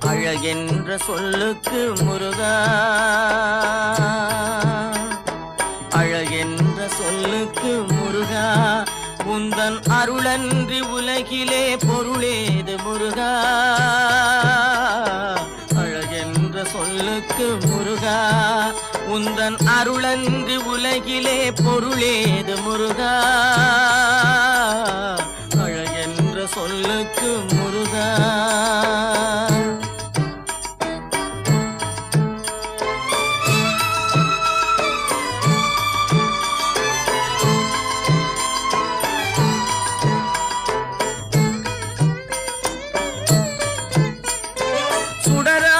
அழகென்ற சொல்லுக்கு முருகா, அழகென்ற சொல்லுக்கு முருகா, உந்தன் அருளன்றி உலகிலே பொருளேது முருகா. அழகென்ற சொல்லுக்கு முருகா, உந்தன் அருளன்றி உலகிலே பொருளேது முருகா. அழகென்ற சொல்லுக்கு முருகா. சுடரா